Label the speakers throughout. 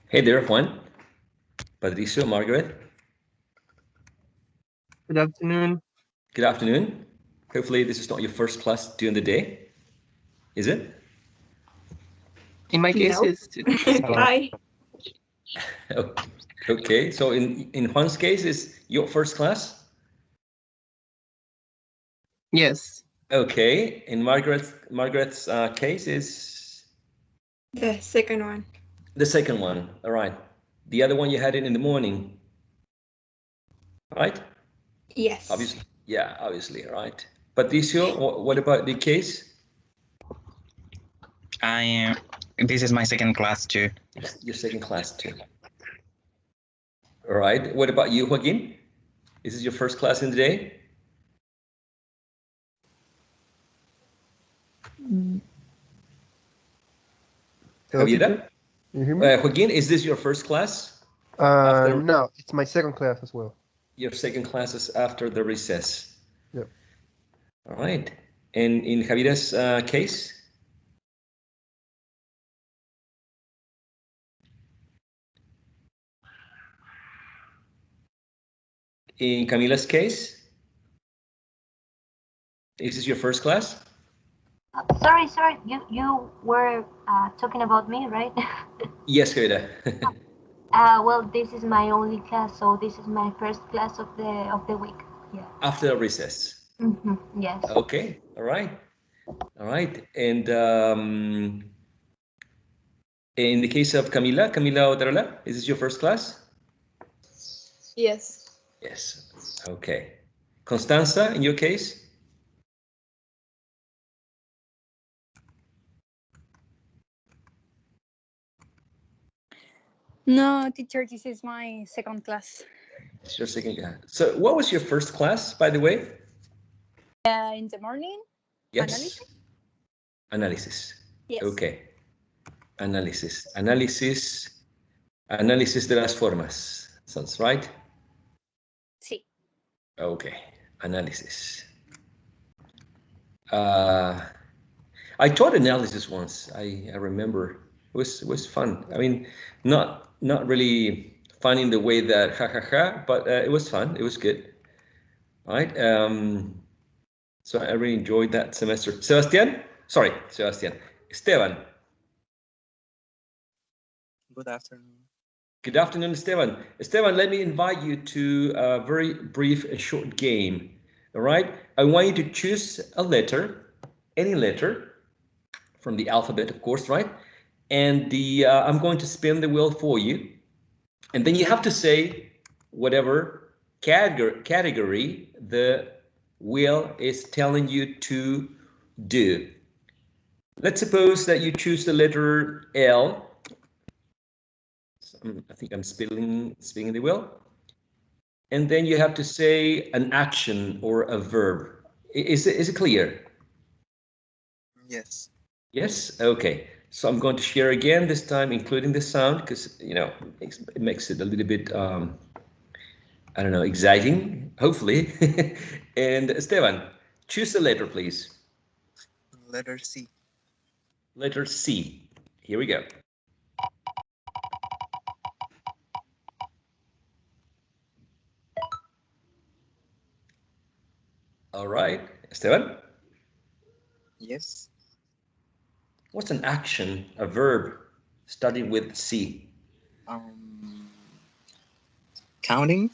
Speaker 1: Hey there, Juan, Patricio, Margaret.
Speaker 2: Good afternoon.
Speaker 1: Good afternoon. Hopefully this is not your first class during the day, is it?
Speaker 2: In my case,
Speaker 3: No.
Speaker 2: it's
Speaker 3: Hi.
Speaker 1: Oh, okay, so in Juan's case, is your first class?
Speaker 2: yes.
Speaker 1: Okay, in Margaret's case is
Speaker 3: The second one.
Speaker 1: the second one. All right, the other one you had it in the morning, right?
Speaker 3: Yes.
Speaker 1: Obviously, yeah, obviously, right. Patricio, what about the case?
Speaker 4: This is my second class too.
Speaker 1: Your second class too. All right. What about you, Joaquin? Is this your first class in the day?
Speaker 5: Hello,
Speaker 1: Javiera?
Speaker 5: teacher. Can you hear me?
Speaker 1: Joaquin, is this your first class? After
Speaker 5: No, it's my second class as well.
Speaker 1: your second class is after the recess.
Speaker 5: Yep.
Speaker 1: All right. And in Javiera's case? In Camila's case? Is this your first class?
Speaker 6: Sorry. You were talking about me, right?
Speaker 1: Yes, Javiera.
Speaker 6: Well, this is my only class, so this is my first class of the week. Yeah.
Speaker 1: After the recess.
Speaker 6: Yes.
Speaker 1: Okay. All right. All right. And in the case of Camila Otarola, is this your first class?
Speaker 3: Yes.
Speaker 1: Yes. Okay. Constanza, in your case?
Speaker 7: No, teacher, this is my second class.
Speaker 1: It's your second class. So what was your first class, by the way?
Speaker 7: In the morning?
Speaker 1: Yes.
Speaker 7: Analysis?
Speaker 1: Analysis.
Speaker 7: Yes.
Speaker 1: Okay. Análisis. Análisis de las formas. Sounds right?
Speaker 7: Sí.
Speaker 1: Okay. Análisis. I taught analysis once. I remember. It was fun. I mean, not really fun in the way that ha ha ha, but it was fun. It was good. Right? So I really enjoyed that semester. Sebastián? Sorry, Sebastián. Esteban.
Speaker 2: Good afternoon.
Speaker 1: Good afternoon, Esteban. Esteban, let me invite you to a very brief and short game. All right? I want you to choose a letter, any letter, from the alphabet, of course, right? And I'm going to spin the wheel for you. And then you have to say whatever category the wheel is telling you to do. Let's suppose that you choose the letter L. I think I'm spinning the wheel. And then you have to say an action or a verb. Is it clear?
Speaker 2: Yes.
Speaker 1: Yes? Okay. So I'm going to share again, this time including the sound, because, you know, it makes it a little bit, I don't know, exciting, hopefully. And Esteban, choose a letter, please.
Speaker 2: Letter C.
Speaker 1: Letter C. Here we go. All right. Esteban?
Speaker 2: Yes.
Speaker 1: What's an action, a verb, starting with C?
Speaker 2: Counting.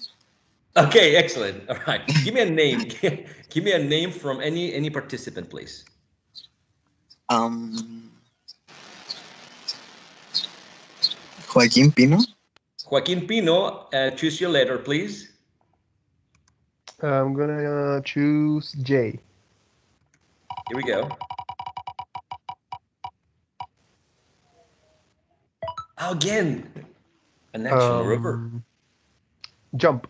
Speaker 1: Okay, excellent. All right. Give me a name. Give me a name from any participant, please.
Speaker 2: Joaquín Pino.
Speaker 1: Joaquin Pino, choose your letter, please.
Speaker 5: I'm gonna choose J.
Speaker 1: Here we go. Again, an action or a verb.
Speaker 5: Jump.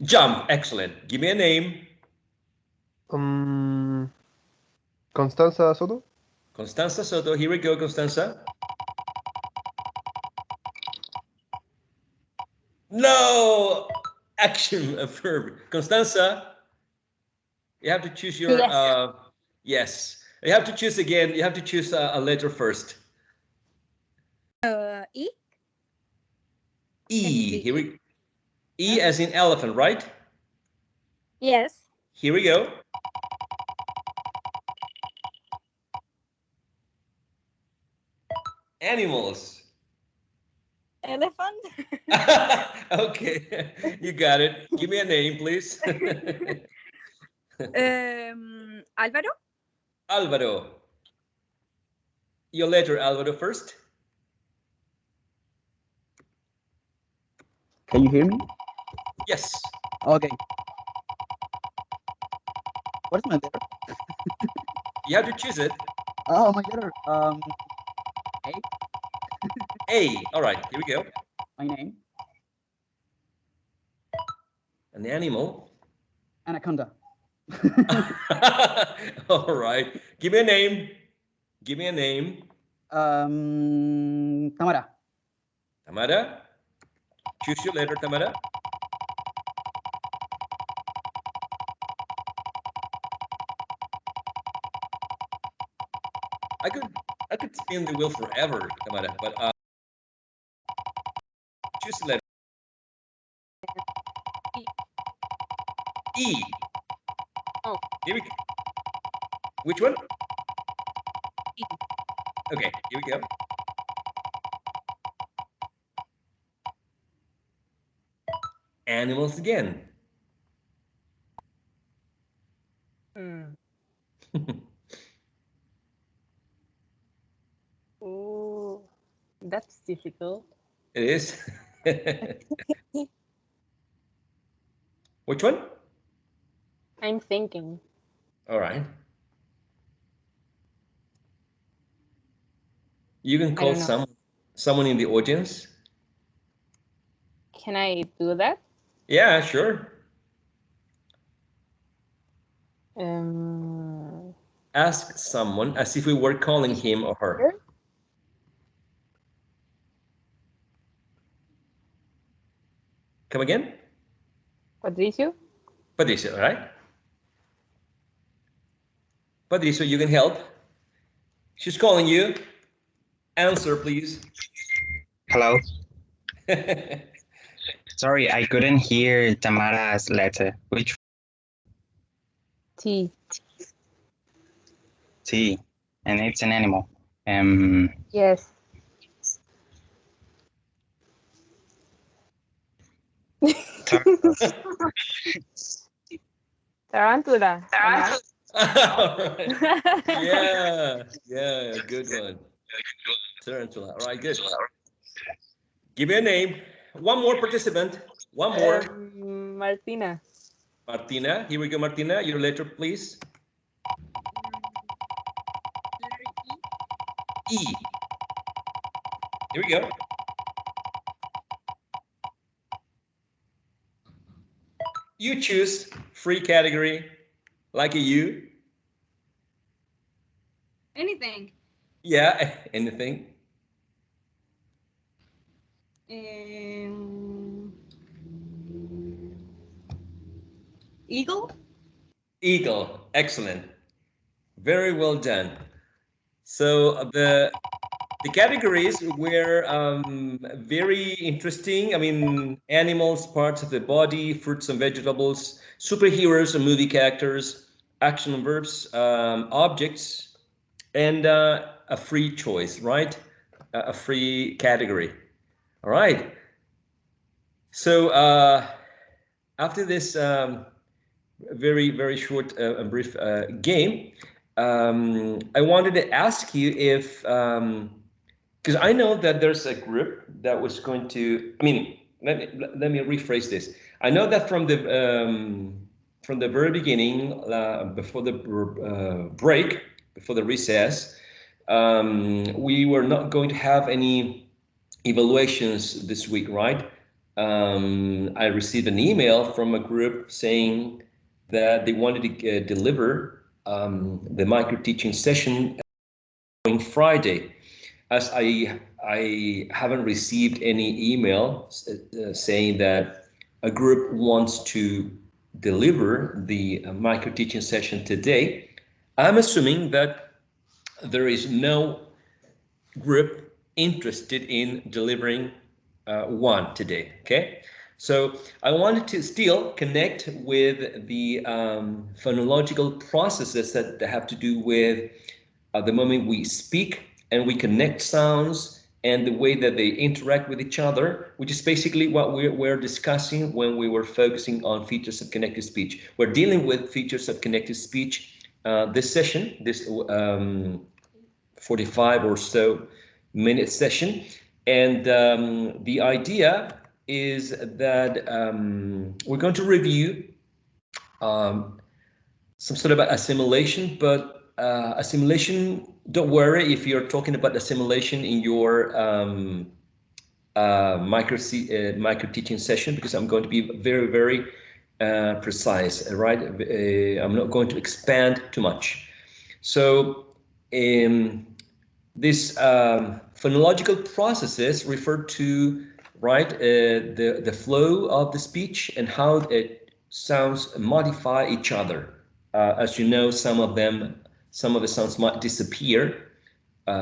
Speaker 1: Jump, excellent. Give me a name.
Speaker 5: Constanza Soto.
Speaker 1: Constanza Soto, here we go, Constanza. No! Action, a verb. Constanza, you have to choose your,
Speaker 7: Yes.
Speaker 1: yes. You have to choose again. You have to choose a letter first.
Speaker 7: E?
Speaker 1: E. Here we E as in elephant, right?
Speaker 7: Yes.
Speaker 1: Here we go. Animals.
Speaker 7: Elephant.
Speaker 1: Okay, you got it. Give me a name, please.
Speaker 7: Álvaro.
Speaker 1: Alvaro. Your letter, Alvaro, first.
Speaker 8: Can you hear me?
Speaker 1: Yes.
Speaker 8: Okay. What's my letter?
Speaker 1: You have to choose it.
Speaker 8: Oh, my letter. A.
Speaker 1: A. All right, here we go.
Speaker 8: My name.
Speaker 1: An animal.
Speaker 8: Anaconda.
Speaker 1: All right. Give me a name. Give me a name.
Speaker 8: Tamara.
Speaker 1: Tamara. Choose your letter, Tamara. I could spin the wheel forever, Tamara, but choose the letter. E.
Speaker 7: Oh.
Speaker 1: Here we go. Which one? Okay, here we go. Animals again.
Speaker 9: Oh, that's difficult.
Speaker 1: It is. Which one?
Speaker 9: I'm thinking.
Speaker 1: All right. You can call
Speaker 9: don't know.
Speaker 1: someone in the audience.
Speaker 9: Can I do that?
Speaker 1: Yeah, sure. Ask someone as if we were calling him or her. Come again?
Speaker 9: Patricio?
Speaker 1: Patricio, all right? Patricio, you can help. She's calling you. Answer, please.
Speaker 4: Hello. Sorry, I couldn't hear Tamara's letter. Which
Speaker 9: T.
Speaker 4: T? And it's an animal.
Speaker 9: Yes. Tarantula.
Speaker 1: All right. Yeah, good one. Tarantula. All right, good. Give me a name. One more participant. One more.
Speaker 9: Martina.
Speaker 1: Martina. Here we go, Martina. Your letter, please. E. Here we go. You choose free category, like a U.
Speaker 3: Anything.
Speaker 1: Yeah, anything.
Speaker 3: Eagle.
Speaker 1: Eagle. Excellent. Very well done. So the categories were very interesting. I mean, animals, parts of the body, fruits and vegetables, superheroes and movie characters, action and verbs, objects, and a free choice, right? A free category. All right. So after this very, very short and brief game, I wanted to ask you if, because I know that there's a group that was going to, I mean, let me rephrase this. I know that from the very beginning, before the break, before the recess, we were not going to have any evaluations this week, right? I received an email from a group saying that they wanted to deliver the micro teaching session on Friday. As I haven't received any email saying that a group wants to deliver the micro teaching session today, I'm assuming that there is no group interested in delivering one today, okay? So I wanted to still connect with the phonological processes that have to do with the moment we speak and we connect sounds and the way that they interact with each other, which is basically what we're discussing when we were focusing on features of connected speech. We're dealing with features of connected speech this session, this 45 or so minute session. And the idea is that we're going to review some sort of assimilation, but assimilation, don't worry if you're talking about assimilation in your micro teaching session, because I'm going to be very, very precise, right? I'm not going to expand too much. So these phonological processes refer to, right, the flow of the speech and how it sounds modify each other. As you know, some of the sounds might disappear.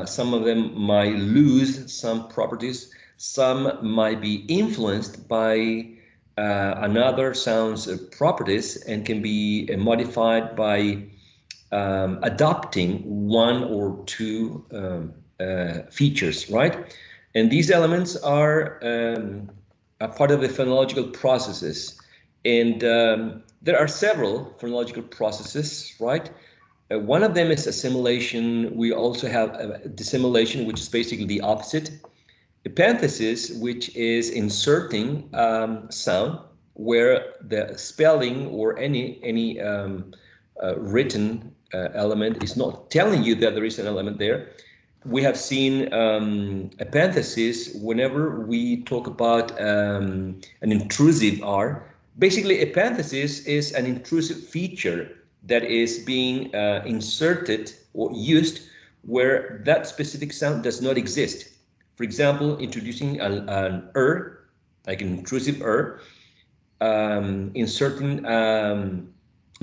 Speaker 1: Some of them might lose some properties. Some might be influenced by another sound's properties and can be modified by adopting one or two features, right? And these elements are a part of the phonological processes. And there are several phonological processes, right? One of them is assimilation. We also have dissimilation, which is basically the opposite. Epenthesis, which is inserting sound where the spelling or any written element is not telling you that there is an element there. We have seen epenthesis whenever we talk about an intrusive R. Basically, epenthesis is an intrusive feature that is being inserted or used where that specific sound does not exist. For example, introducing an like an intrusive inserting an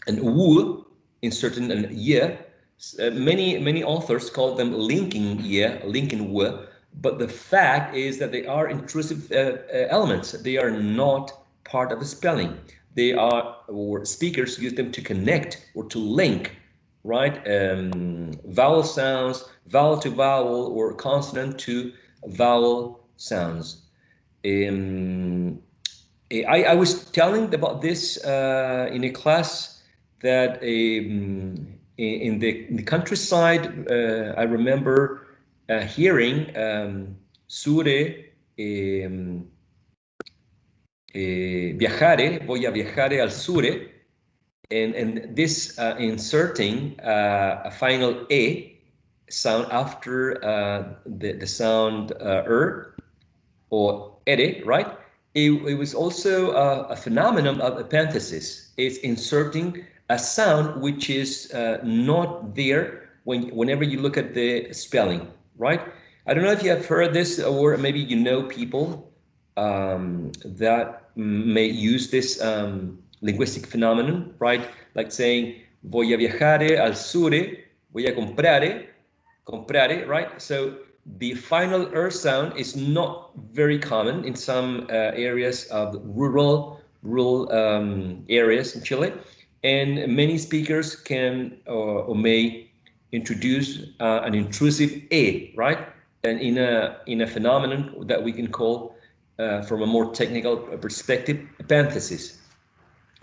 Speaker 1: wu, inserting an ye. Many authors call them linking ye, linking wu, but the fact is that they are intrusive elements. They are not part of the spelling. They are, or speakers use them to connect or to link, right? Vowel sounds, vowel to vowel, or consonant to vowel sounds. I was telling about this in a class that in the countryside, I remember hearing Sure viajare, voy a viajare al sure, and this inserting a final sound after the sound or ere, right? It was also a phenomenon of epenthesis. It's inserting a sound which is not there whenever you look at the spelling, right? I don't know if you have heard this, or maybe you know people that may use this linguistic phenomenon, right? Like saying, voy a viajare al sure, voy a comprare, right? So the final sound is not very common in some areas of rural areas in Chile, and many speakers can or may introduce an intrusive right? And in a phenomenon that we can call, from a more technical perspective, epenthesis.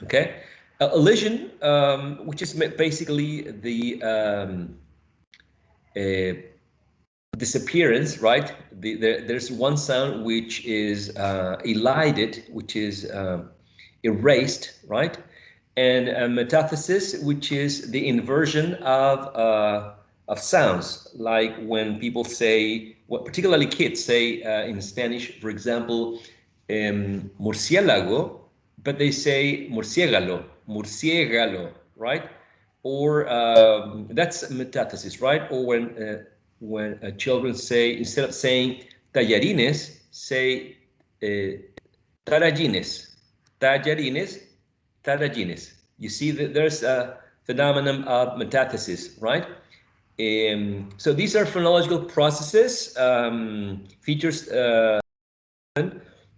Speaker 1: Okay, elision, which is basically the disappearance, right? There's one sound which is elided, which is erased, right? And metathesis, which is the inversion of sounds, like when people say, what particularly kids say in Spanish, for example, murciélago, but they say murciégalo, right? Or that's metathesis, right? Or when children say, instead of saying tallarines, say tarallines, tallarines, tarallines. You see that there's a phenomenon of metathesis, right? So these are phonological processes, features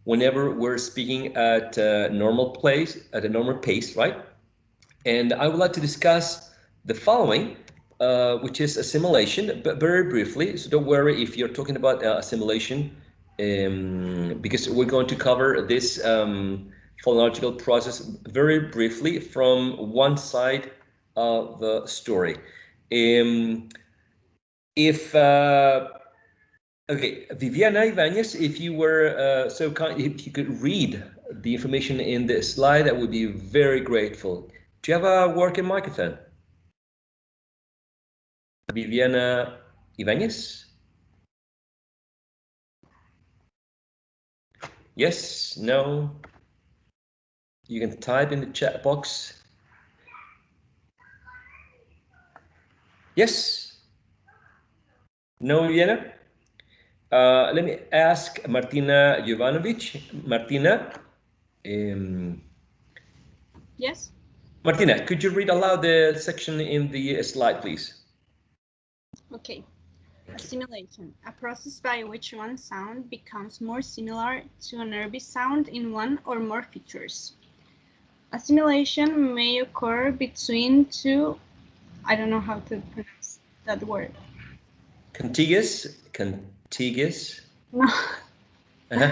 Speaker 1: whenever we're speaking at a normal pace, right? And I would like to discuss the following, which is assimilation, but very briefly. So don't worry if you're talking about assimilation, because we're going to cover this phonological process very briefly from one side of the story. Okay, Viviana Ibanez, if you were so kind, if you could read the information in this slide, I would be very grateful. Do you have a working microphone? Viviana Ibanez? Yes, no? You can type in the chat box. Yes? No, Viviana? Let me ask Martina Jovanovic. Martina?
Speaker 10: Yes.
Speaker 1: Martina, could you read aloud the section in the slide, please?
Speaker 10: Okay. Assimilation, a process by which one sound becomes more similar to a nervous sound in one or more features. Assimilation may occur between two, I don't know how to pronounce that word.
Speaker 1: Contiguous?
Speaker 10: No.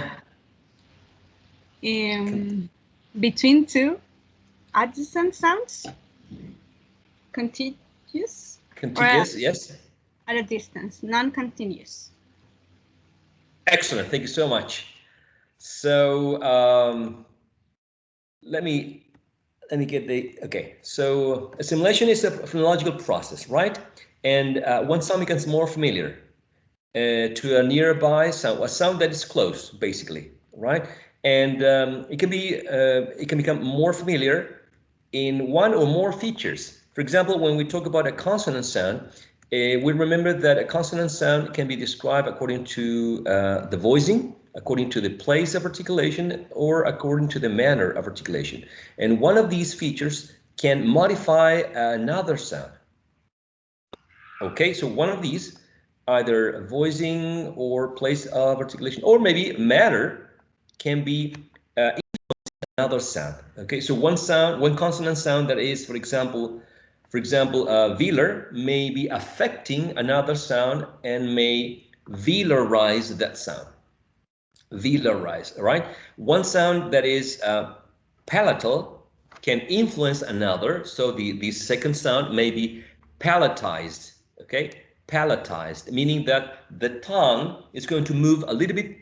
Speaker 10: Between two adjacent sounds. Contiguous?
Speaker 1: Contiguous, yes.
Speaker 10: At a distance, non-continuous.
Speaker 1: Excellent, thank you so much. So let me get the, okay. So assimilation is a phonological process, right? And one sound becomes more familiar to a nearby sound, a sound that is close, basically, right? And it can become more familiar in one or more features. For example, when we talk about a consonant sound, we remember that a consonant sound can be described according to the voicing, according to the place of articulation, or according to the manner of articulation. And one of these features can modify another sound. Okay, so one of these, either voicing or place of articulation, or maybe manner, can be another sound. Okay, so one consonant sound that is, for example, velar may be affecting another sound and may velarize that sound. Velarize, right? One sound that is palatal can influence another, so the second sound may be palatized. Okay, palatized, meaning that the tongue is going to move a little bit,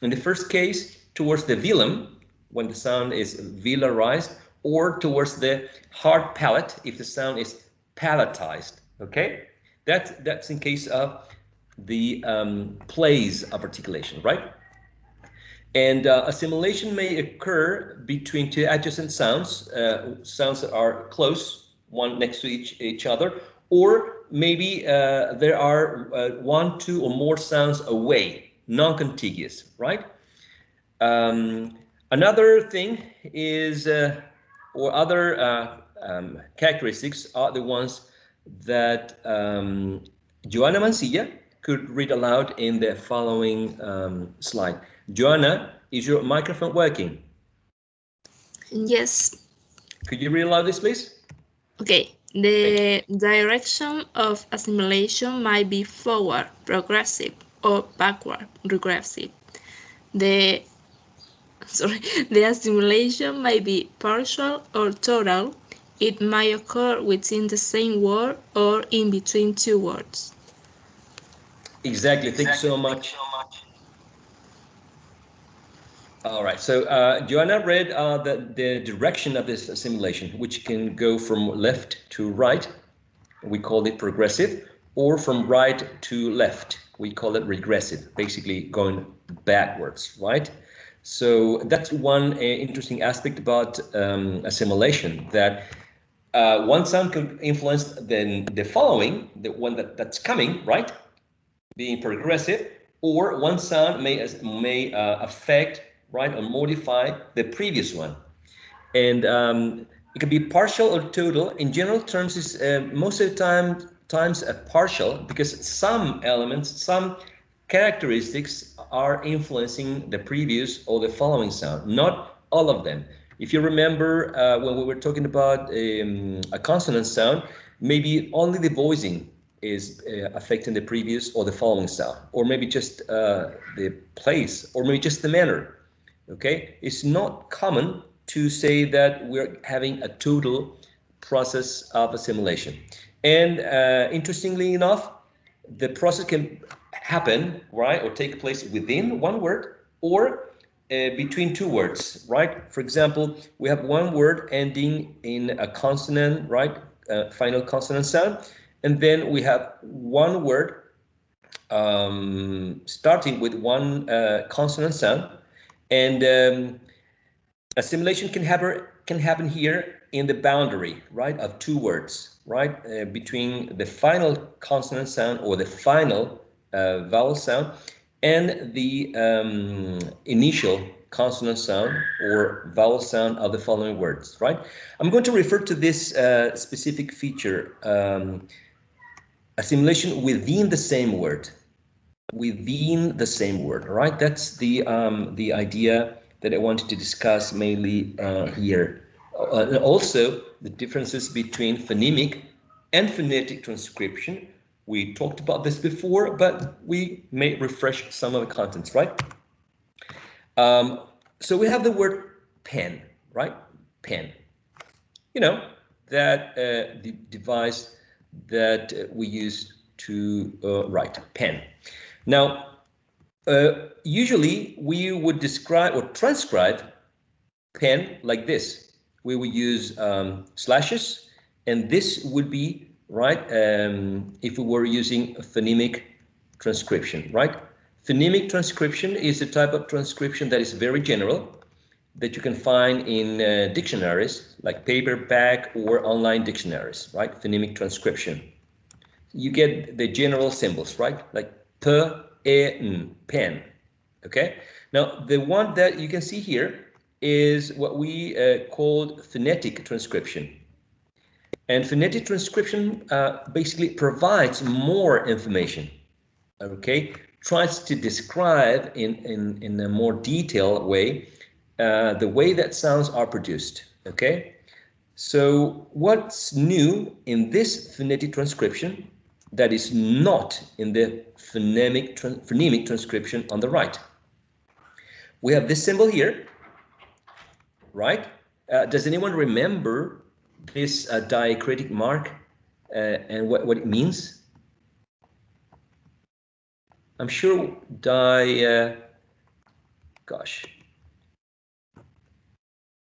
Speaker 1: in the first case, towards the velum, when the sound is velarized, or towards the hard palate if the sound is palatized. Okay, that's in case of the place of articulation, right? And assimilation may occur between two adjacent sounds, sounds that are close, one next to each other, or maybe there are one, two, or more sounds away, non-contiguous, right? Another thing is, or other characteristics are the ones that Joanna Mancilla could read aloud in the following slide. Joanna, is your microphone working?
Speaker 3: Yes.
Speaker 1: Could you read aloud this, please?
Speaker 3: Okay. The direction of assimilation might be forward, progressive, or backward, regressive. The assimilation might be partial or total. It might occur within the same word or in between two words.
Speaker 1: Exactly. Thank you so much. All right. So Joanna read the direction of this assimilation, which can go from left to right. We call it progressive, or from right to left. We call it regressive, basically going backwards, right? So that's one interesting aspect about assimilation, that one sound can influence then the following, the one that's coming, right? Being progressive, or one sound may affect, right, or modify the previous one. And it can be partial or total. In general terms, is most of the times partial, because some elements, some characteristics are influencing the previous or the following sound, not all of them. If you remember when we were talking about a consonant sound, maybe only the voicing is affecting the previous or the following sound, or maybe just the place, or maybe just the manner. Okay, it's not common to say that we're having a total process of assimilation. And interestingly enough, the process can happen, right, or take place within one word or between two words, right? For example, we have one word ending in a consonant, right, final consonant sound, and then we have one word starting with one consonant sound, and assimilation can happen here in the boundary, right, of two words, right, between the final consonant sound or the final vowel sound and the initial consonant sound or vowel sound of the following words, right? I'm going to refer to this specific feature, assimilation within the same word. Within the same word, right? That's the idea that I wanted to discuss mainly here. Also, the differences between phonemic and phonetic transcription. We talked about this before, but we may refresh some of the contents, right? So we have the word pen, right? Pen. You know, that the device that we use to write, pen. Now, usually we would describe or transcribe pen like this. We would use slashes, and this would be, right, if we were using a phonemic transcription, right? Phonemic transcription is a type of transcription that is very general, that you can find in dictionaries, like paperback or online dictionaries, right? Phonemic transcription. You get the general symbols, right? Like p, e, n, pen. Okay. Now the one that you can see here is what we called phonetic transcription. And phonetic transcription basically provides more information. Okay, tries to describe in a more detailed way the way that sounds are produced. Okay, so what's new in this phonetic transcription that is not in the phonemic transcription on the right? We have this symbol here, right? Does anyone remember this diacritic mark and what it means? I'm sure gosh,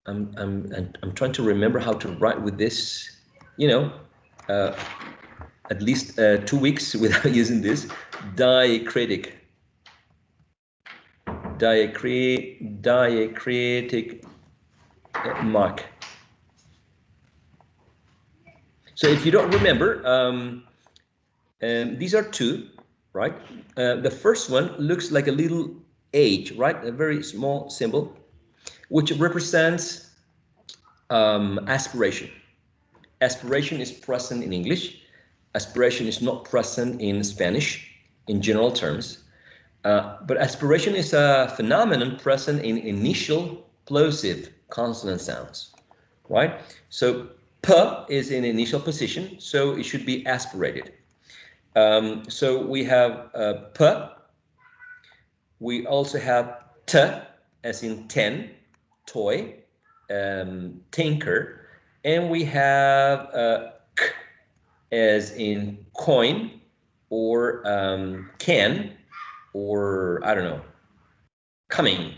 Speaker 1: I'm trying to remember how to write with this, you know, at least 2 weeks without using this diacritic mark. So if you don't remember, these are two, right? The first one looks like a little H, right? A very small symbol, which represents aspiration. Aspiration is present in English. Aspiration is not present in Spanish in general terms. But aspiration is a phenomenon present in initial plosive consonant sounds, right? So p is in initial position, so it should be aspirated. So we have p. We also have t, as in ten, toy, tinker, and we have k, as in coin, or can, or I don't know, coming,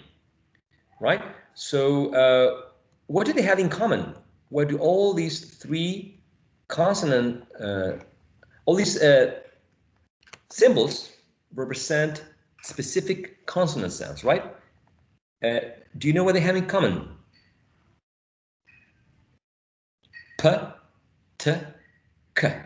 Speaker 1: right? So what do they have in common? What do all these three consonant, all these symbols represent specific consonant sounds, right? Do you know what they have in common? P, T, K.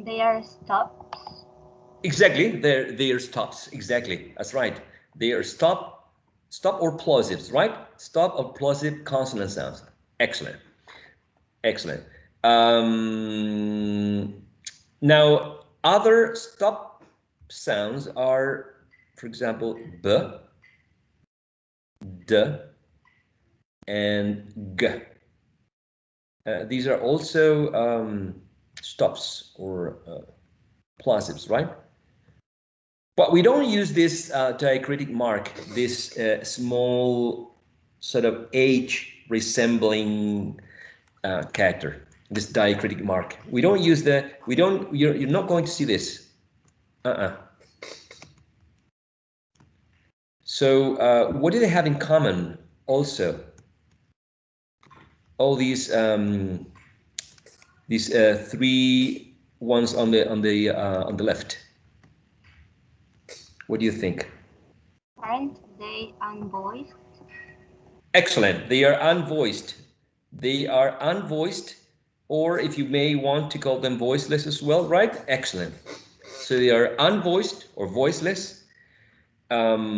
Speaker 6: They are stops.
Speaker 1: Exactly, they're stops. Exactly, that's right. They are stop or plosives, right? stop or plosive consonant sounds. Excellent. Excellent. Now, other stop sounds are, for example, b, d, and g. These are also stops or plosives, right? But we don't use this diacritic mark, this small sort of H resembling character, this diacritic mark. We don't use the, you're not going to see this. So what do they have in common also? All these three ones on the left. What do you think?
Speaker 6: Aren't they unvoiced?
Speaker 1: Excellent. They are unvoiced. They are unvoiced, or if you may want to call them voiceless as well, right? Excellent. So they are unvoiced or voiceless,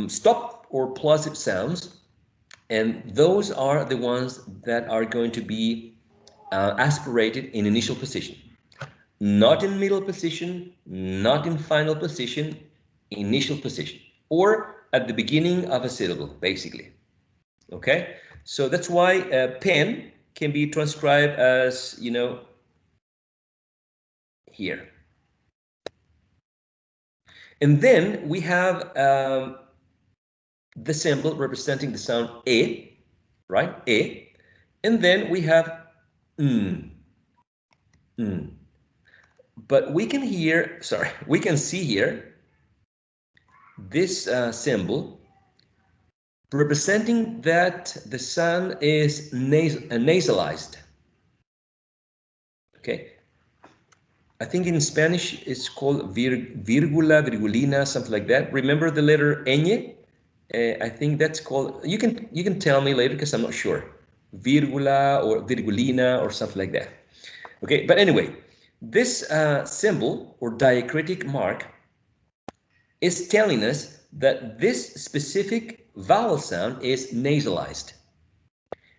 Speaker 1: stop or plosive sounds, and those are the ones that are going to be aspirated in initial position. Not in middle position, not in final position, initial position, or at the beginning of a syllable, basically. Okay, so that's why pen can be transcribed as, you know, here. And then we have the symbol representing the sound e, right? E. And then we have n. But we can hear, sorry, we can see here this symbol representing that the sound is nasalized. Okay. I think in Spanish it's called virgula, virgulina, something like that. Remember the letter ñ? I think that's called, you can tell me later because I'm not sure. Virgula or virgulina or something like that. Okay, but anyway, this symbol or diacritic mark is telling us that this specific vowel sound is nasalized,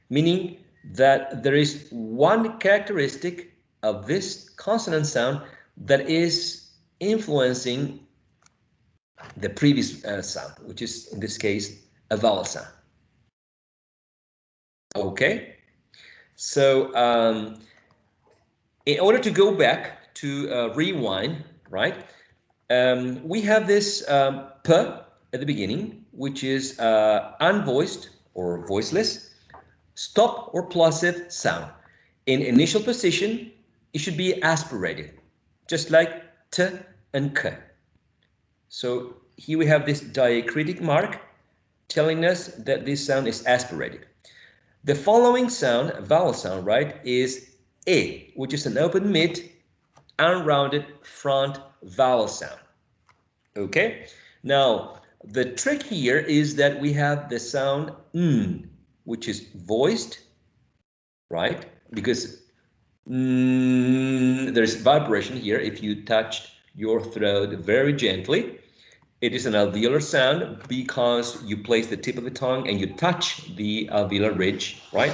Speaker 1: meaning that there is one characteristic of this consonant sound that is influencing the previous sound, which is in this case a vowel sound. Okay, so in order to go back to rewind, right? We have this p at the beginning, which is unvoiced or voiceless, stop or plosive sound. In initial position, it should be aspirated, just like t and k. So here we have this diacritic mark telling us that this sound is aspirated. The following sound, vowel sound, right, is e, which is an open mid, unrounded front vowel sound. Okay, now the trick here is that we have the sound n, which is voiced, right? Because there's vibration here. If you touch your throat very gently, it is an alveolar sound because you place the tip of the tongue and you touch the alveolar ridge, right?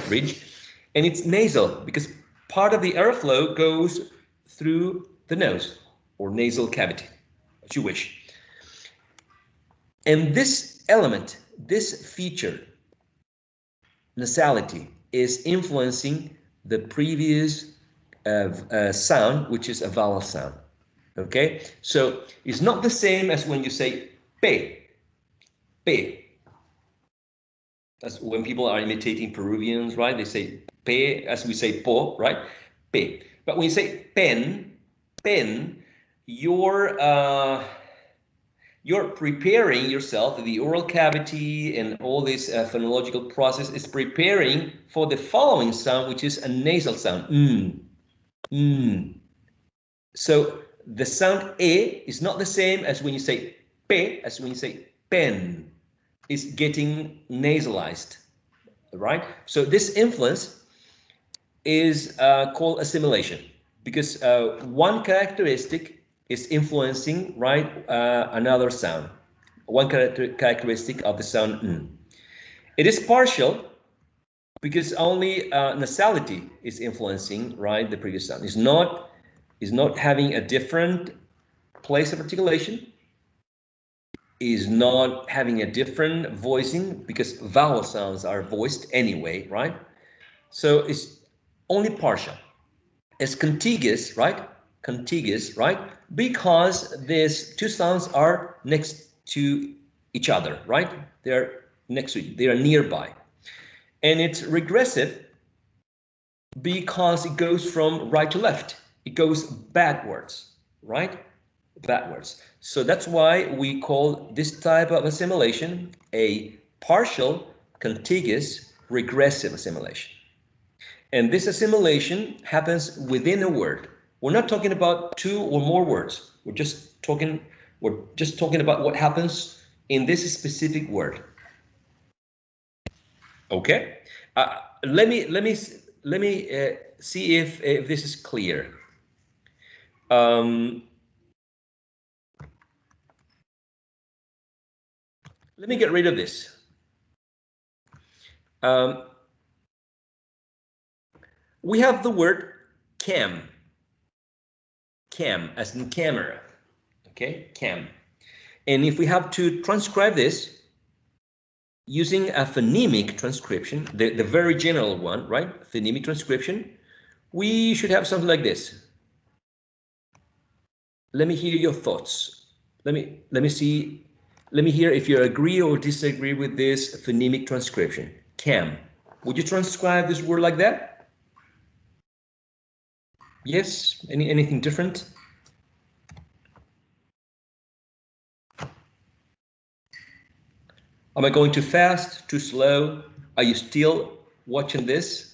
Speaker 1: And it's nasal because part of the airflow goes through the nose or nasal cavity, as you wish. And this element, this feature, nasality, is influencing the previous sound, which is a vowel sound. Okay, so it's not the same as when you say pe. That's when people are imitating Peruvians, right? They say pe as we say po, right? Pe. But when you say pen, you're preparing yourself, the oral cavity and all this phonological process is preparing for the following sound, which is a nasal sound. So the sound e is not the same as when you say pe, as when you say pen. It's getting nasalized, right? So this influence is called assimilation because one characteristic is influencing, right, another sound. One characteristic of the sound n. It is partial because only nasality is influencing, right, the previous sound. Is not having a different place of articulation, is not having a different voicing, because vowel sounds are voiced anyway, right? So it's only partial. It's contiguous, right? Contiguous, right? Because these two sounds are next to each other, right? They're next to they are nearby. And it's regressive because it goes from right to left. It goes backwards, right? Backwards. So that's why we call this type of assimilation a partial, contiguous, regressive assimilation. And this assimilation happens within a word. We're not talking about two or more words. We're just talking about what happens in this specific word. Okay? Let me see if this is clear. Let me get rid of this. We have the word cam. Cam, as in camera. Okay, cam. And if we have to transcribe this using a phonemic transcription, the very general one, right? Phonemic transcription, we should have something like this. Let me hear your thoughts. Let me see. Let me hear if you agree or disagree with this phonemic transcription. Cam. Would you transcribe this word like that? Yes? Anything different? Am I going too fast, too slow? Are you still watching this?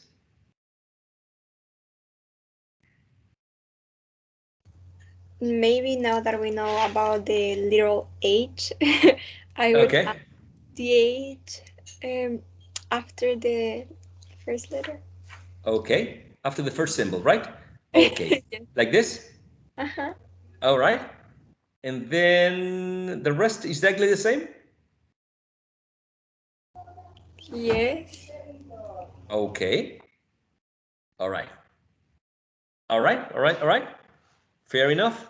Speaker 3: Maybe now that we know about the little h, I would
Speaker 1: Okay.
Speaker 3: add the h after the first letter.
Speaker 1: Okay. After the first symbol, right? Okay.
Speaker 3: Yes.
Speaker 1: Like this?
Speaker 3: Uh-huh.
Speaker 1: All right. And then the rest is exactly the same?
Speaker 3: Yes.
Speaker 1: Okay. All right. All right. All right. All right. Fair enough.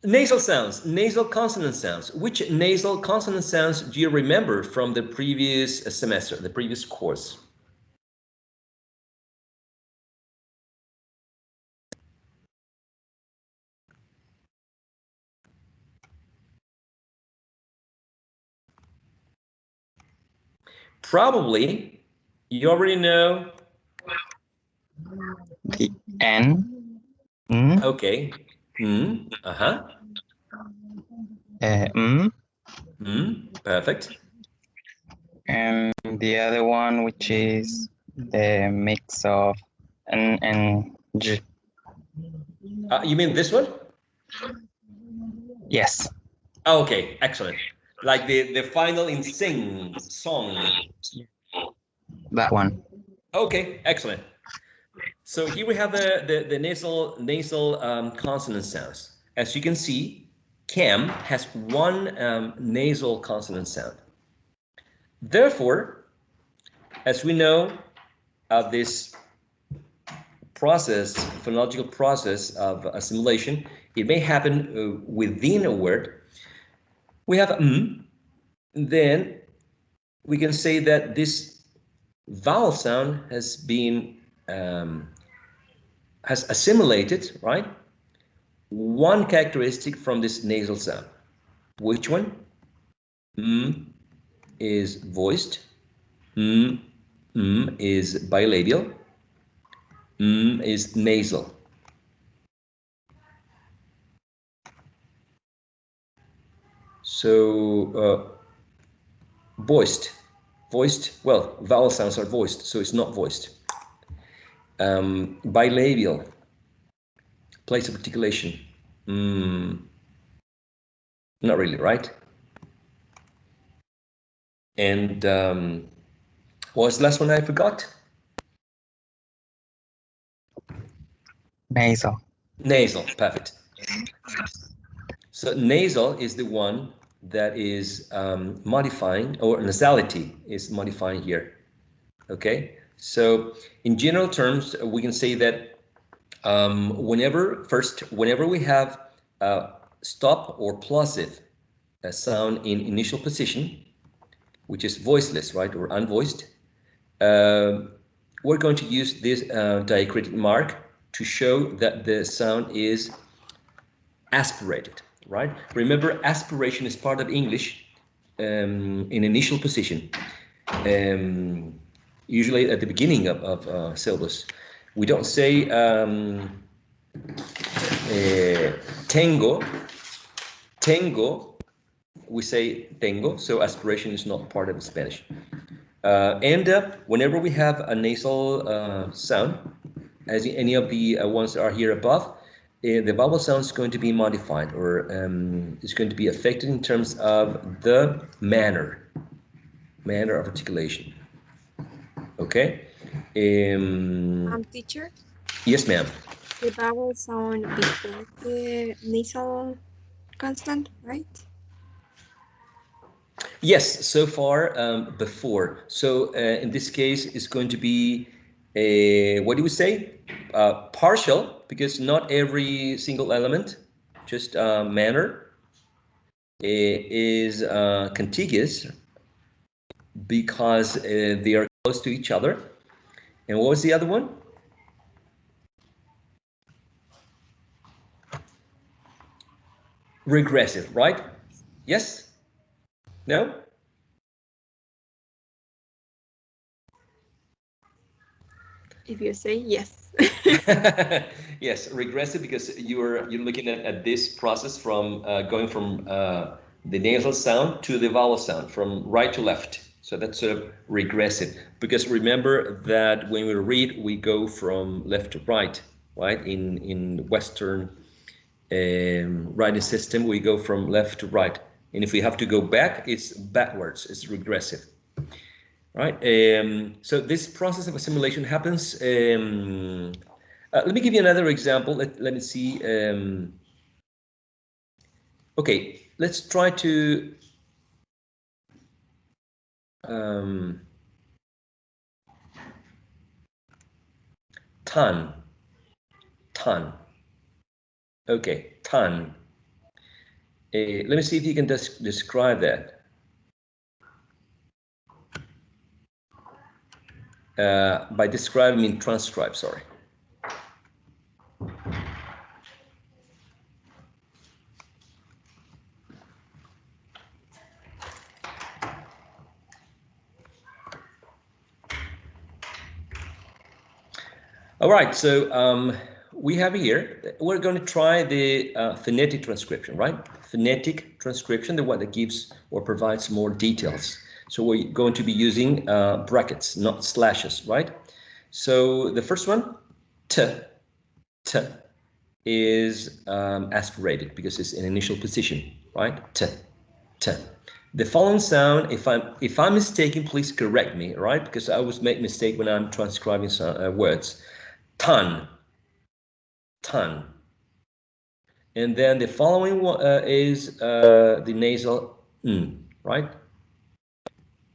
Speaker 1: Nasal sounds, nasal consonant sounds. Which nasal consonant sounds do you remember from the previous semester, the previous course? Probably you already know.
Speaker 4: The N. Mm,
Speaker 1: Okay. Uh-huh. Perfect.
Speaker 4: and the other one, which is the mix of N and G.
Speaker 1: You mean this one?
Speaker 4: Yes.
Speaker 1: Okay, excellent. Like the final in sing, song.
Speaker 4: That one.
Speaker 1: Okay, excellent. So here we have the nasal consonant sounds. As you can see, cam has one nasal consonant sound. Therefore, as we know of this process, phonological process of assimilation, it may happen within a word. We have then we can say that this vowel sound has been has assimilated, right? One characteristic from this nasal sound. Which one? Is voiced. Is bilabial. Is nasal. So voiced. Voiced, well, vowel sounds are voiced, so it's not voiced. Bilabial. Place of articulation. Not really, right? And what was the last one I forgot?
Speaker 4: Nasal.
Speaker 1: Nasal, perfect. So nasal is the one that is modifying, or nasality is modifying here. Okay, So in general terms, we can say that whenever we have stop or plosive sound in initial position, which is voiceless, right, or unvoiced, we're going to use this diacritic mark to show that the sound is aspirated, right? Remember, aspiration is part of English in initial position, usually at the beginning of syllabus. We don't say tengo, we say tengo, so aspiration is not part of Spanish. And whenever we have a nasal sound, as any of the ones that are here above, the vowel sound is going to be modified, or is going to be affected in terms of the manner of articulation. Okay.
Speaker 3: Teacher,
Speaker 1: Yes, ma'am.
Speaker 3: the vowel sound before the nasal consonant, right?
Speaker 1: Yes, so far before. So in this case, it's going to be a, what do we say? Partial, because not every single element, just manner, is contiguous, because they are close to each other. And what was the other one? Regressive, right? Yes? No?
Speaker 3: If you say yes.
Speaker 1: Yes, regressive, because you're looking at this process from going from the nasal sound to the vowel sound, from right to left. So that's sort of regressive, because remember that when we read, we go from left to right, right? In Western writing system, we go from left to right. And if we have to go back, it's backwards, it's regressive. Right. So this process of assimilation happens. Let me give you another example. Let me see. Okay, let's try to ton. Okay, ton. Let me see if you can describe that. By describe, I mean transcribe, sorry. All right, so we have here, we're going to try the phonetic transcription, right? Phonetic transcription, the one that gives or provides more details. So we're going to be using brackets, not slashes, right? So the first one, t is aspirated because it's in initial position, right? T. The following sound, if I'm mistaken, please correct me, right? Because I always make mistake when I'm transcribing some, words. Ton. And then the following one is the nasal right?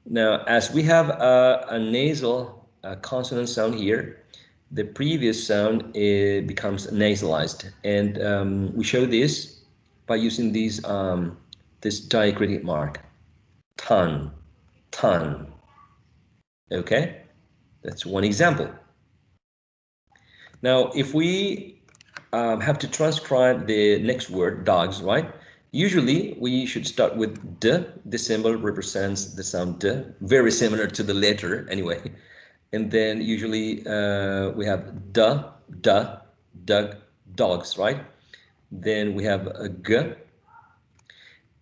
Speaker 1: Now, as we have a nasal consonant sound here, the previous sound becomes nasalized, and we show this by using these this diacritic mark, ton. Okay, that's one example. Now, if we have to transcribe the next word, dogs, right? Usually, we should start with D. The symbol represents the sound D, very similar to the letter anyway. And then usually we have D, dug, dogs, right? Then we have a G.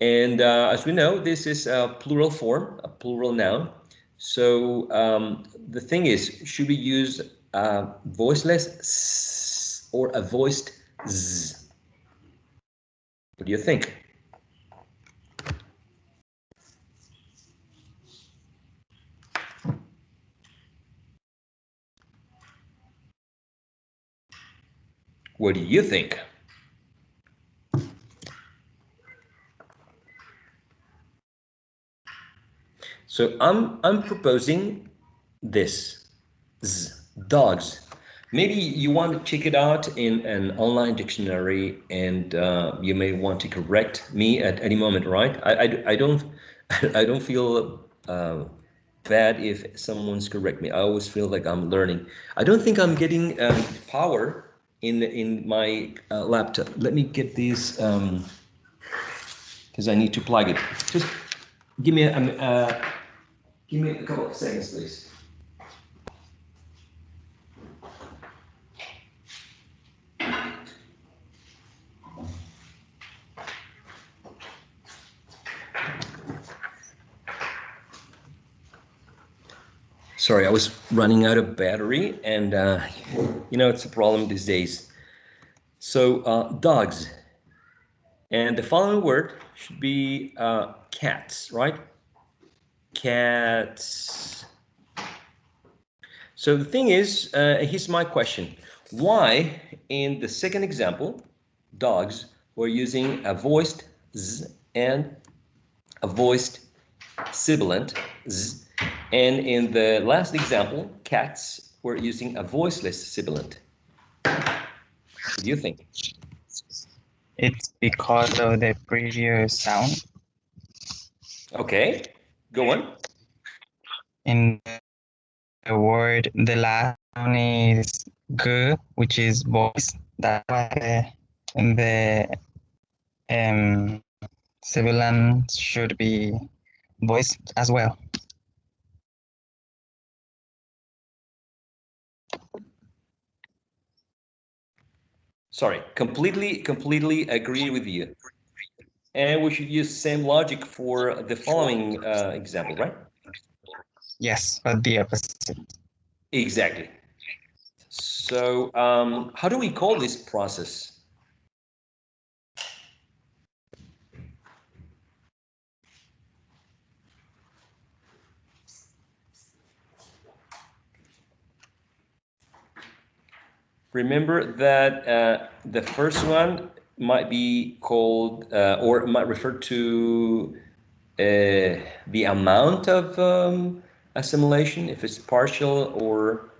Speaker 1: And as we know, this is a plural form, a plural noun. So the thing is, should we use a voiceless S or a voiced Z? What do you think? What do you think? So I'm proposing this. dogs. Maybe you want to check it out in an online dictionary, and you may want to correct me at any moment, right? I don't I don't feel bad if someone's correct me. I always feel like I'm learning. I don't think I'm getting power in my laptop. Let me get this because I need to plug it. Just give me a couple of seconds, please. Sorry, I was running out of battery, and you know, it's a problem these days. So dogs, and the following word should be cats, right? Cats. So the thing is, here's my question. Why in the second example, dogs, we're using a voiced z and a voiced sibilant z, and in the last example, cats, we're using a voiceless sibilant? What do you think?
Speaker 4: It's because of the previous sound.
Speaker 1: Okay, go on.
Speaker 4: In the word, the last sound is g, which is voice. That's why the sibilant should be voiced as well.
Speaker 1: Sorry, completely agree with you. And we should use same logic for the following example, right?
Speaker 4: Yes, but the opposite.
Speaker 1: Exactly. So how do we call this process? Remember that the first one might be called or might refer to the amount of assimilation, if it's partial or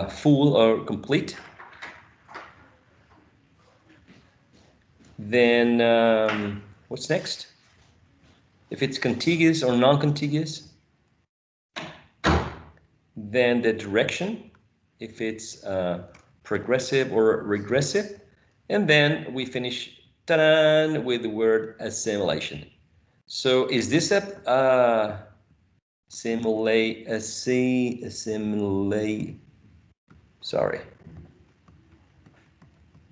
Speaker 1: full or complete. Then what's next? If it's contiguous or non-contiguous. Then the direction, if it's progressive or regressive. And then we finish with the word assimilation. So is this a assimilate? Sorry,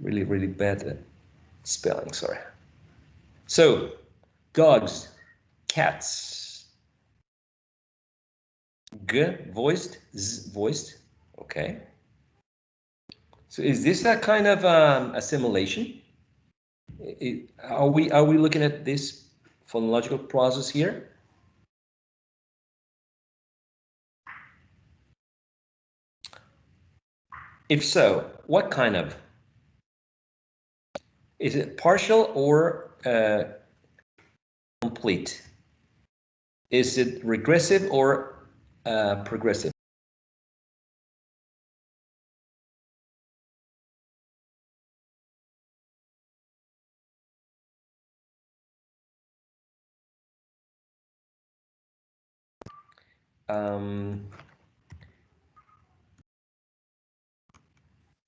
Speaker 1: really bad at spelling. Sorry. So dogs, cats, g voiced, z voiced. Okay. So is this a kind of assimilation? Are we looking at this phonological process here? If so, what kind of? Is it partial or complete? Is it regressive or progressive?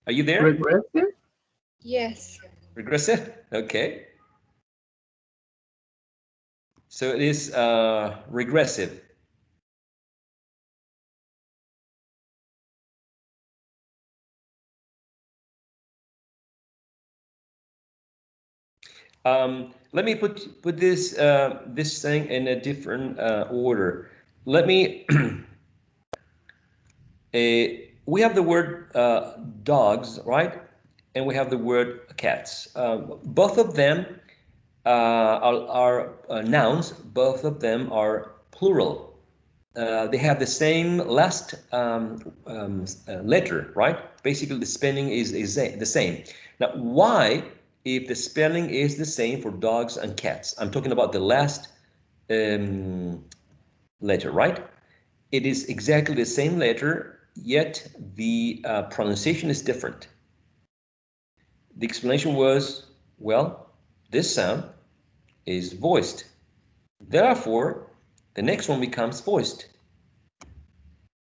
Speaker 1: Are you there?
Speaker 11: Regressive?
Speaker 3: Yes.
Speaker 1: Regressive? Okay. So it is regressive. Let me put this this thing in a different order. Let me. We have the word dogs, right? And we have the word cats. Both of them are nouns. Both of them are plural. They have the same last letter, right? Basically, the spelling is the same. Now, why, if the spelling is the same for dogs and cats? I'm talking about the last letter, right? It is exactly the same letter yet the pronunciation is different. The explanation was, well, this sound is voiced. Therefore, the next one becomes voiced.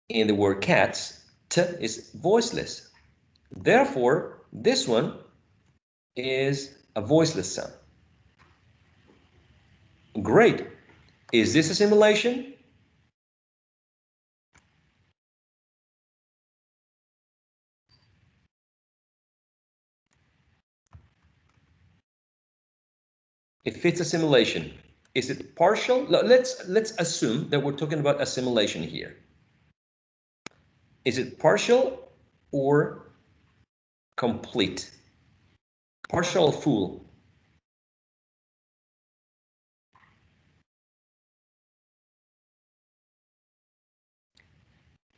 Speaker 1: In the word cats, t is voiceless. Therefore, this one is a voiceless sound. Great. Is this a simulation? If it's a simulation, is it partial? Let's assume that we're talking about a simulation here. Is it partial or complete? Partial or full?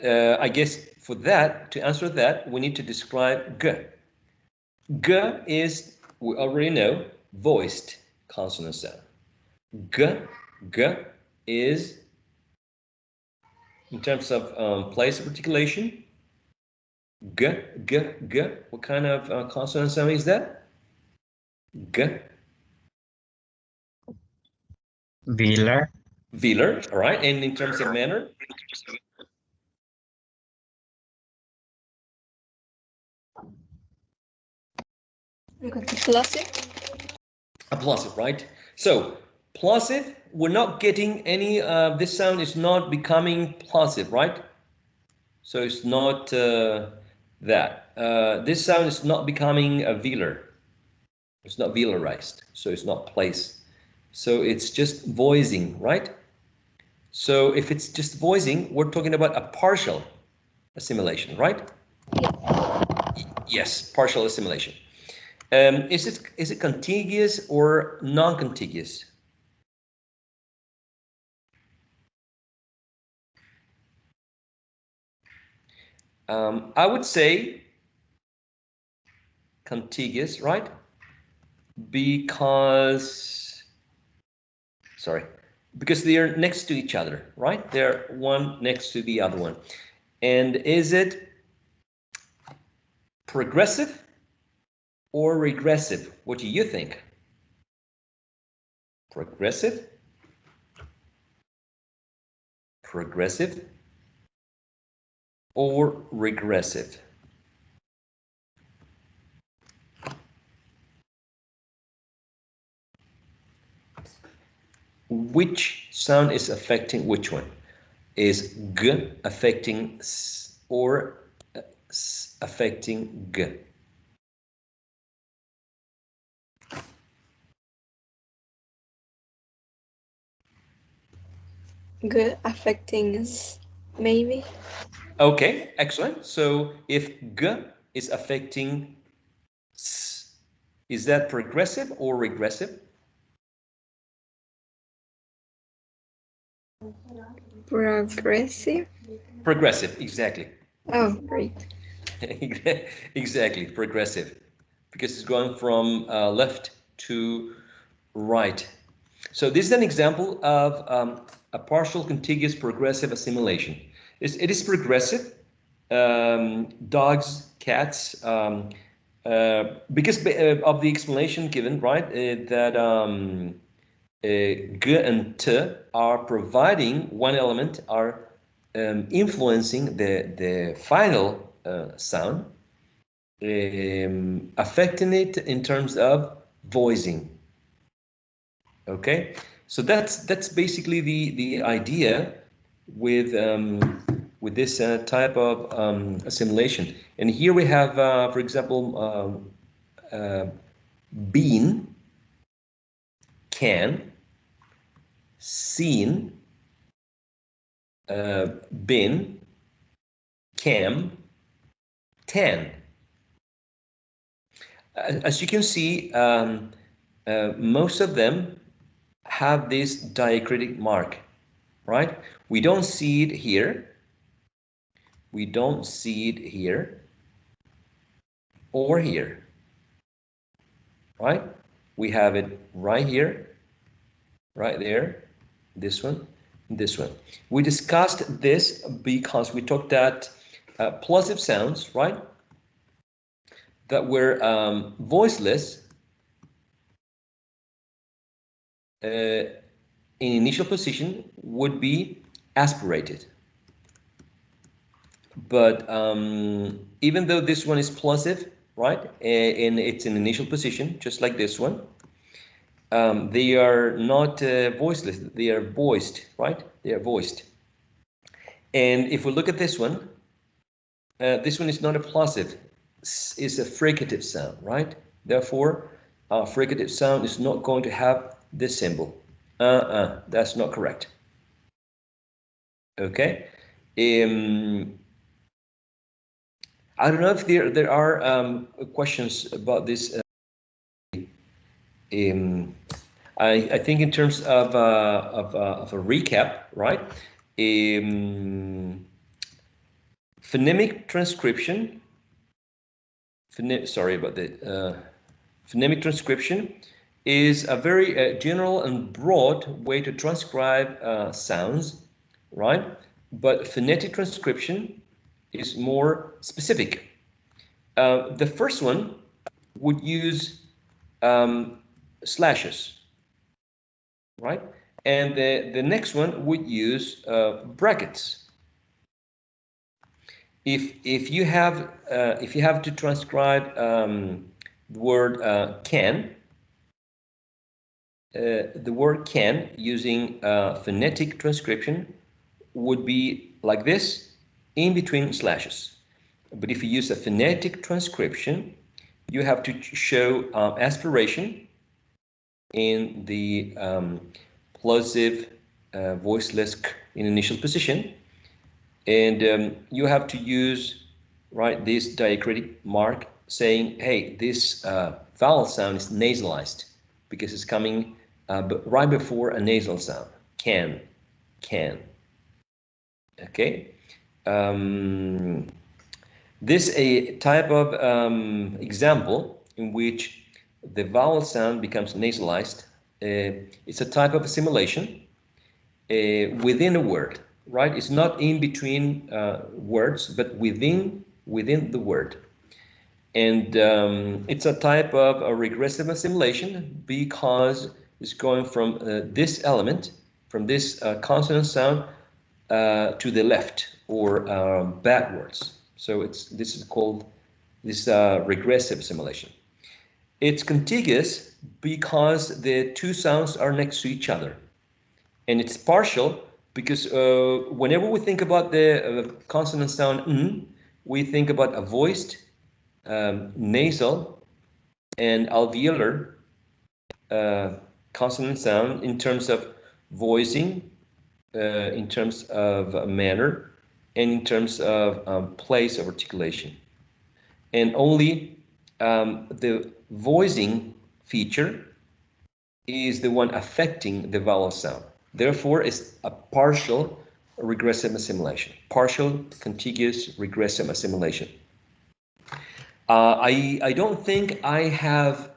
Speaker 1: I guess for that, to answer that, we need to describe g. G is, we already know, voiced consonant sound. G is, in terms of place of articulation, g. What kind of consonant sound is that? G.
Speaker 4: Velar.
Speaker 1: Velar, all right. And in terms of manner?
Speaker 3: Plosive.
Speaker 1: A plosive, right? So plosive, we're not getting any, this sound is not becoming plosive, right? So it's not that. This sound is not becoming a velar. It's not velarized, so it's not placed. So it's just voicing, right? So if it's just voicing, we're talking about a partial assimilation, right? Yes, partial assimilation. Is it contiguous or non-contiguous? I would say contiguous, right? Because they are next to each other, right? They're one next to the other one. And is it progressive or regressive? What do you think? Progressive? Progressive or regressive? Which sound is affecting which one? Is g affecting s or s affecting g?
Speaker 3: G affecting s, maybe.
Speaker 1: Okay, excellent. So if g is affecting s, is that progressive or regressive?
Speaker 3: Progressive.
Speaker 1: Progressive, exactly.
Speaker 3: Oh, great.
Speaker 1: Exactly, progressive, because it's going from left to right. So this is an example of a partial contiguous progressive assimilation. It is progressive. Dogs, cats, because of the explanation given, right, that g and t are providing one element, are influencing the final sound, affecting it in terms of voicing. Okay, so that's basically the idea with this type of assimilation. And here we have, for example, been, can, seen, been, cam, tan. As you can see, most of them have this diacritic mark, right? We don't see it here. We don't see it here or here, right? We have it right here, right there, this one, this one. We discussed this because we talked that plosive sounds, right? That were voiceless in initial position would be aspirated. But even though this one is plosive, right, and it's in initial position, just like this one, they are not voiceless, they are voiced, right? They are voiced. And if we look at this one is not a plosive, it's a fricative sound, right? Therefore, a fricative sound is not going to have this symbol. That's not correct. Okay. I don't know if there are questions about this. I think in terms of a recap, right? Phonemic transcription. Sorry about that. Phonemic transcription is a very general and broad way to transcribe sounds, right? But phonetic transcription is more specific. The first one would use slashes, right? And the next one would use brackets. If you have to transcribe the word can, the word can using phonetic transcription would be like this, in between slashes. But if you use a phonetic transcription, you have to show aspiration in the plosive voiceless k in initial position, and you have to use, right, this diacritic mark saying, hey, this vowel sound is nasalized because it's coming right before a nasal sound. Can. Okay. This a type of example in which the vowel sound becomes nasalized. It's a type of assimilation within a word, right? It's not in between words, but within the word. And it's a type of a regressive assimilation because it's going from this element, from this consonant sound to the left or backwards. So this is called regressive assimilation. It's contiguous because the two sounds are next to each other. And it's partial because whenever we think about the consonant sound n, we think about a voiced, nasal, and alveolar consonant sound in terms of voicing, in terms of manner, and in terms of place of articulation. And only the voicing feature is the one affecting the vowel sound. Therefore, it's a partial regressive assimilation, partial contiguous regressive assimilation. I don't think I have,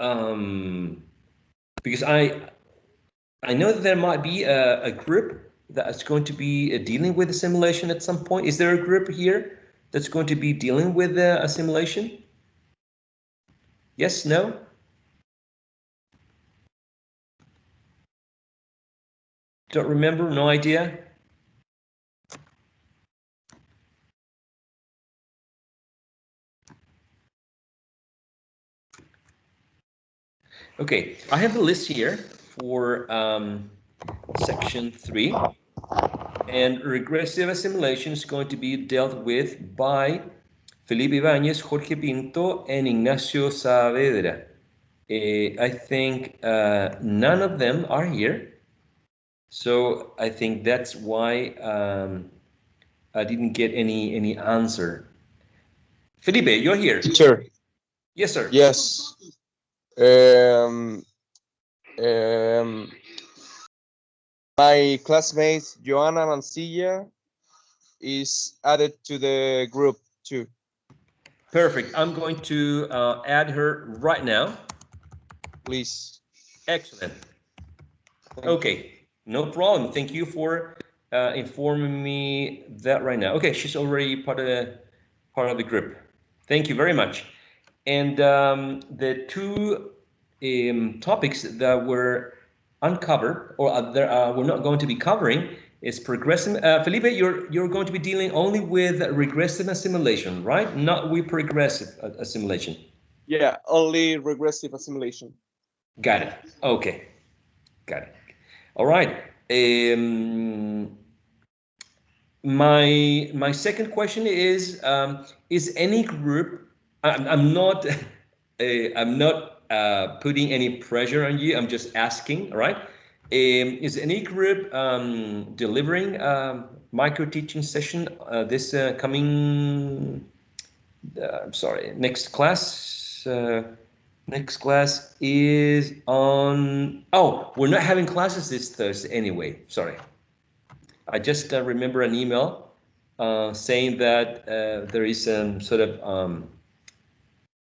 Speaker 1: because I know that there might be a group that's going to be dealing with assimilation at some point. Is there a group here that's going to be dealing with assimilation? Yes, no? Don't remember, no idea? Okay, I have the list here for section 3, and regressive assimilation is going to be dealt with by Felipe Ibáñez, Jorge Pinto, and Ignacio Saavedra. I think none of them are here, so I think that's why I didn't get any answer. Felipe, you're here.
Speaker 11: Teacher.
Speaker 1: Yes, sir.
Speaker 11: Yes. My classmate Joanna Mancilla is added to the group too.
Speaker 1: Perfect. I'm going to add her right now.
Speaker 11: Please.
Speaker 1: Excellent. Okay, no problem. Thank you for informing me that right now. Okay, she's already part of part of the group. Thank you very much. And the two topics that were uncovered, or we're not going to be covering, is progressive. Felipe, you're going to be dealing only with regressive assimilation, right? Not with progressive assimilation.
Speaker 11: Yeah, only regressive assimilation.
Speaker 1: Got it. Okay. Got it. All right. My second question is any group? I'm not I'm not putting any pressure on you. I'm just asking. All right. Is any group delivering micro teaching session this coming? I'm sorry. Next class. Next class is on. Oh, we're not having classes this Thursday anyway. Sorry. I just remember an email saying that there is some sort of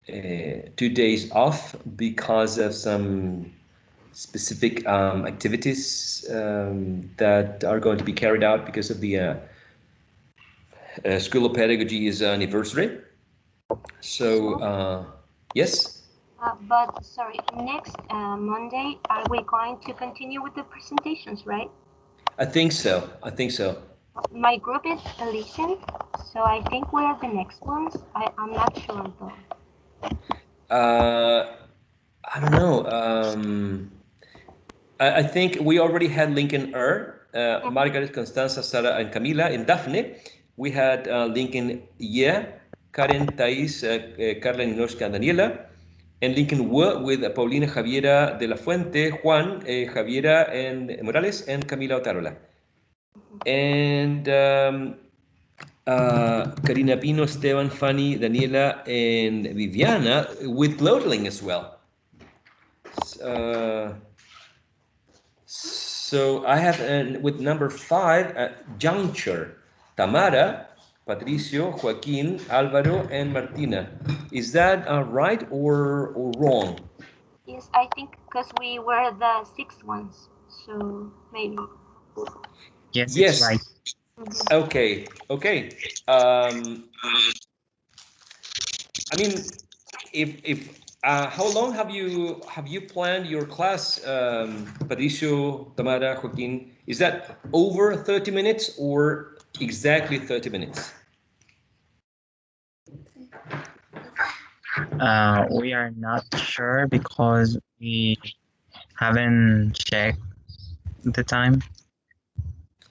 Speaker 1: 2 days off because of some specific activities that are going to be carried out because of the School of Pedagogy's anniversary. So, yes.
Speaker 6: But sorry, next Monday, are we going to continue with the presentations, right?
Speaker 1: I think so. I think so.
Speaker 6: My group is 11, so I think we're the next ones. I'm not sure though.
Speaker 1: I don't know. I think we already had Lincoln Margaret, Constanza, Sara, and Camila. In Daphne, we had Lincoln Karen, Thais, Carla, Ninoshka, and Daniela. And Lincoln with Paulina, Javiera de la Fuente, Juan, Javiera and Morales, and Camila Otarola. And Karina Pino, Esteban, Fanny, Daniela, and Viviana with Glodling as well. So I have with number 5 Juncture, Tamara, Patricio, Joaquin, Alvaro, and Martina. Is that right or wrong?
Speaker 6: Yes, I think because we were the 6th ones, so maybe.
Speaker 4: Yes,
Speaker 1: Yes.
Speaker 4: it's right.
Speaker 1: Okay. Okay. I mean, if how long have you planned your class, Patricio, Tamara, Joaquin? Is that over 30 minutes or exactly 30 minutes?
Speaker 4: We are not sure because we haven't checked the time.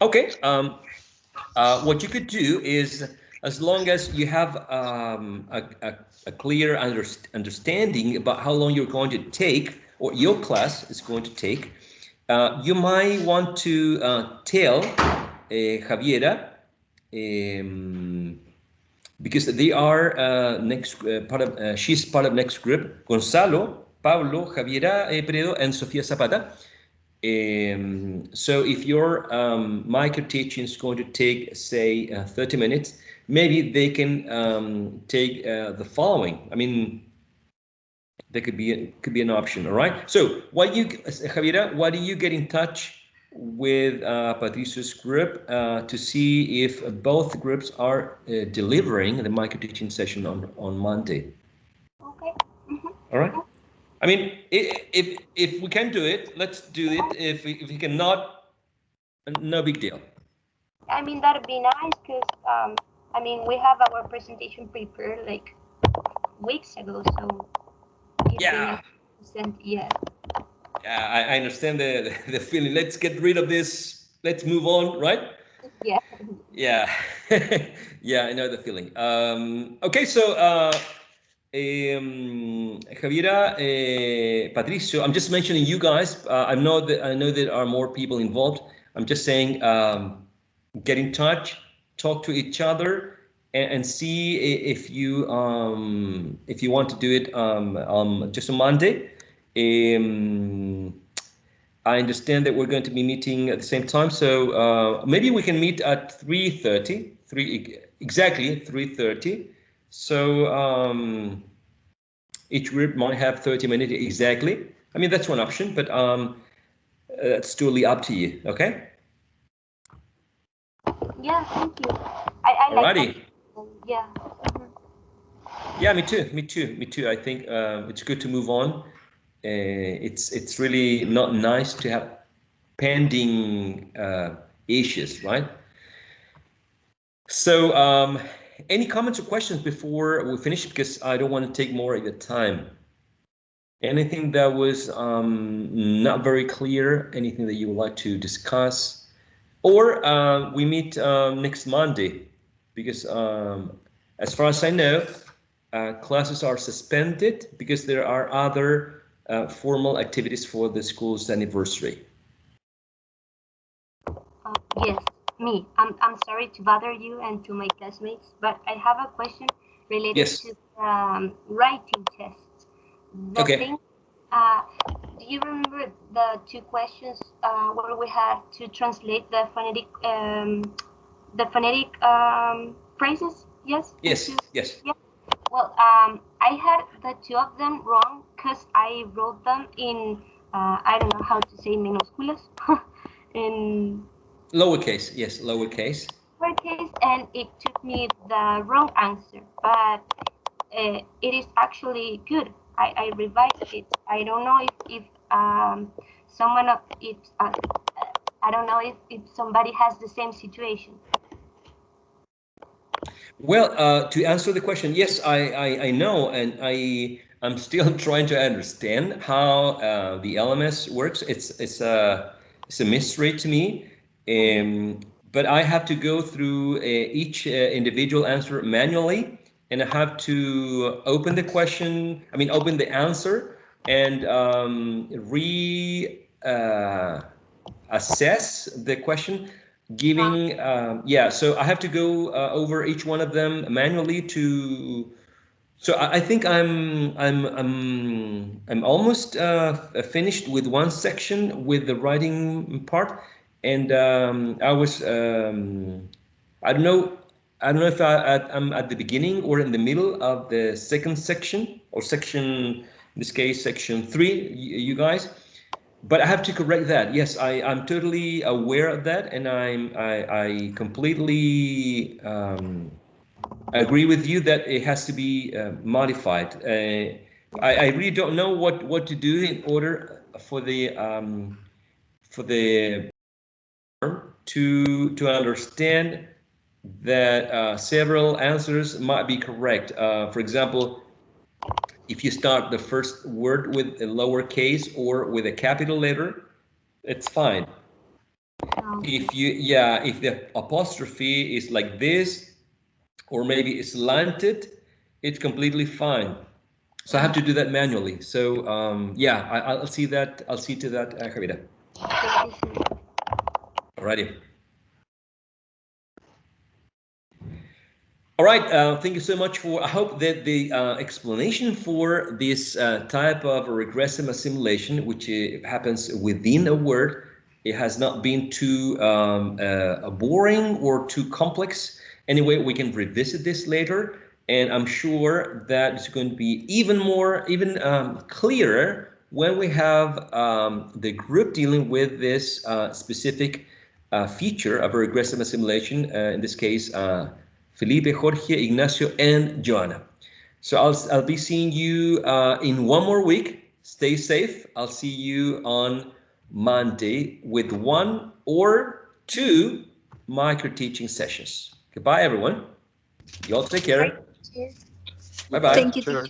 Speaker 1: Okay. What you could do is, as long as you have a clear understanding about how long you're going to take, or your class is going to take, you might want to tell Javiera, because they are next part of. She's part of next group. Gonzalo, Pablo, Javiera Peredo, and Sofia Zapata. So if your micro teaching is going to take, say, 30 minutes, maybe they can take the following. I mean, that could be an option. All right. So Javiera, why do you get in touch with Patricio's group to see if both groups are delivering the micro teaching session on Monday?
Speaker 6: Okay.
Speaker 1: All right. I mean, if we can do it, let's do it. If we cannot, no big deal.
Speaker 6: I mean, that'd be nice because, I mean, we have our presentation prepared like weeks ago, so
Speaker 1: Yeah.
Speaker 6: Yeah.
Speaker 1: Yeah, I understand the feeling. Let's get rid of this. Let's move on, right?
Speaker 6: Yeah.
Speaker 1: Yeah. Yeah, I know the feeling. Okay, so Javiera, Patricio, I'm just mentioning you guys. I know that there are more people involved. I'm just saying, get in touch, talk to each other, and see if you want to do it just on Monday. I understand that we're going to be meeting at the same time, so maybe we can meet at 3:30. Exactly 3:30. So each group might have 30 minutes exactly. I mean, that's one option, but it's totally up to you. Okay.
Speaker 6: Yeah, thank you. I like
Speaker 1: Alrighty.
Speaker 6: that. Yeah.
Speaker 1: Yeah, me too. Me too. Me too. I think it's good to move on. It's really not nice to have pending issues, right? So, any comments or questions before we finish? Because I don't want to take more of your time. Anything that was not very clear? Anything that you would like to discuss? Or we meet next Monday, because as far as I know, classes are suspended because there are other formal activities for the school's anniversary.
Speaker 6: Yes, me. I'm sorry to bother you and to my classmates, but I have a question related
Speaker 1: Yes.
Speaker 6: to writing tests. The
Speaker 1: Okay.
Speaker 6: thing, do you remember the two questions where we had to translate the phonetic phrases? Yes.
Speaker 1: Yes.
Speaker 6: Two?
Speaker 1: Yes.
Speaker 6: Yeah. Well, I had the two of them wrong because I wrote them in I don't know how to say minúsculas in
Speaker 1: Lowercase. Yes, lowercase.
Speaker 6: lowercase, and it took me the wrong answer, but it is actually good. I revised it. I don't know if someone of if I don't know if somebody has the same situation.
Speaker 1: Well, to answer the question, yes, I know, and I'm still trying to understand how the LMS works. It's a mystery to me, but I have to go through each individual answer manually, and I have to open the question. I mean, open the answer and assess the question, giving yeah, so I have to go over each one of them manually to, so I think I'm almost finished with one section with the writing part, and I don't know if I'm at the beginning or in the middle of the second section, or section, in this case section 3, you guys. But I have to correct that. Yes, I'm totally aware of that, and I completely agree with you that it has to be modified. I really don't know what to do in order for the to understand that several answers might be correct. For example, if you start the first word with a lowercase or with a capital letter, it's fine. If the apostrophe is like this, or maybe it's slanted, it's completely fine. So I have to do that manually. So yeah, I'll see that. I'll see to that, Javiera. Alrighty. All right, thank you so much for, I hope that the explanation for this type of regressive assimilation, which happens within a word, it has not been too boring or too complex. Anyway, we can revisit this later, and I'm sure that it's going to be even clearer when we have the group dealing with this specific feature of a regressive assimilation, in this case, Felipe, Jorge, Ignacio, and Joanna. So I'll be seeing you in one more week. Stay safe. I'll see you on Monday with 1 or 2 micro teaching sessions. Goodbye, everyone. You all take care. Bye-bye.
Speaker 6: Thank you, teacher.